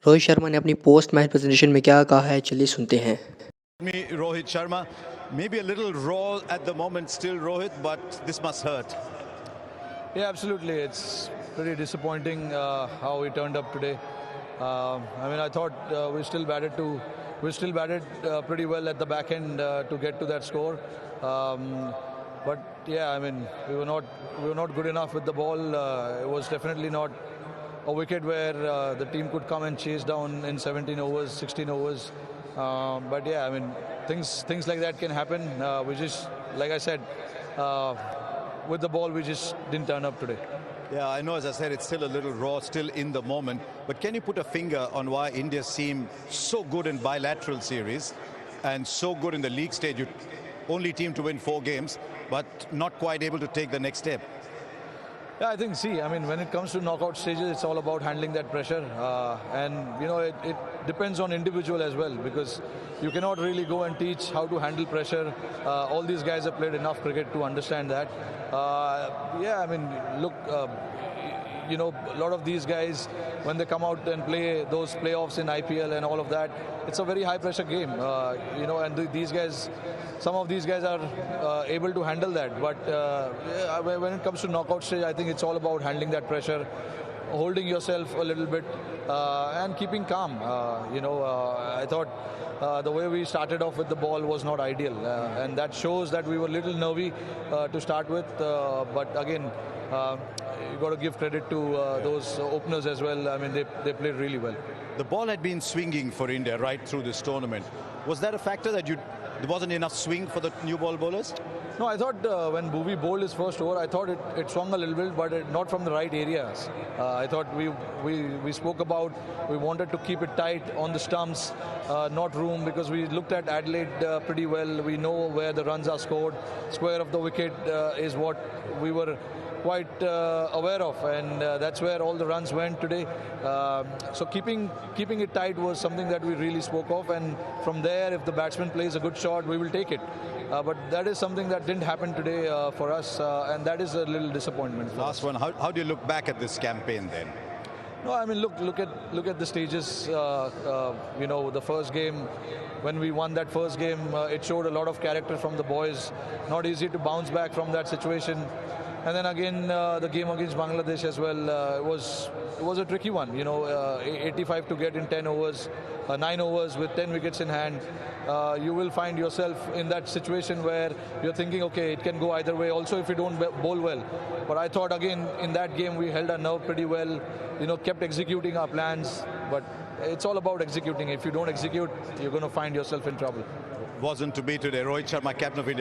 रोहित शर्मा ने अपनी post match presentation में क्या कहा है, चलिए सुनते हैं। Me, Rohit Sharma, maybe a little raw at the moment still, Rohit, but this must hurt. Yeah, absolutely. It's pretty disappointing how we turned up today. I mean, I thought we still batted pretty well at the back end to get to that score. But yeah, I mean, we were not good enough with the ball. It was definitely not a wicket where the team could come and chase down in 17 overs, 16 overs. But yeah, I mean, things like that can happen. We just, like I said, with the ball, we just didn't turn up today. Yeah, I know, as I said, it's still a little raw, still in the moment. But can you put a finger on why India seemed so good in bilateral series and so good in the league stage? Only team to win 4 games, but not quite able to take the next step. Yeah, I think, I mean, when it comes to knockout stages, it's all about handling that pressure. And, you know, it depends on individual as well, because you cannot really go and teach how to handle pressure. All these guys have played enough cricket to understand that. Yeah, I mean, look, you know, a lot of these guys, when they come out and play those playoffs in IPL and all of that, it's a very high pressure game, you know, and these guys, some of these guys are able to handle that. But when it comes to knockout stage, I think it's all about handling that pressure, holding yourself a little bit and keeping calm. You know, I thought the way we started off with the ball was not ideal, and that shows that we were a little nervy to start with. But again, you got to give credit to those openers as well. I mean, they played really well. The ball had been swinging for India right through this tournament. Was that a factor that there wasn't enough swing for the new ball bowlers? No, I thought when Bhuvi bowled his first over, I thought it swung a little bit, but not from the right areas. I thought we spoke about, we wanted to keep it tight on the stumps, not room, because we looked at Adelaide pretty well. We know where the runs are scored. Square of the wicket is what we were quite aware of, and that's where all the runs went today. So keeping it tight was something that we really spoke of, and from there, if the batsman plays a good shot, we will take it. But that is something that didn't happen today for us, and that is a little disappointment. Last one, how do you look back at this campaign then? No, I mean, look at the stages. You know, the first game, when we won that first game, it showed a lot of character from the boys. Not easy to bounce back from that situation. And then again, the game against Bangladesh as well, it was a tricky one. You know, 85 to get in 10 overs, 9 overs with 10 wickets in hand. You will find yourself in that situation where you're thinking, okay, it can go either way. Also, if you don't bowl well. But I thought again in that game we held our nerve pretty well. You know, kept executing our plans. But it's all about executing. If you don't execute, you're going to find yourself in trouble. Wasn't to be today. Rohit Sharma, captain of India.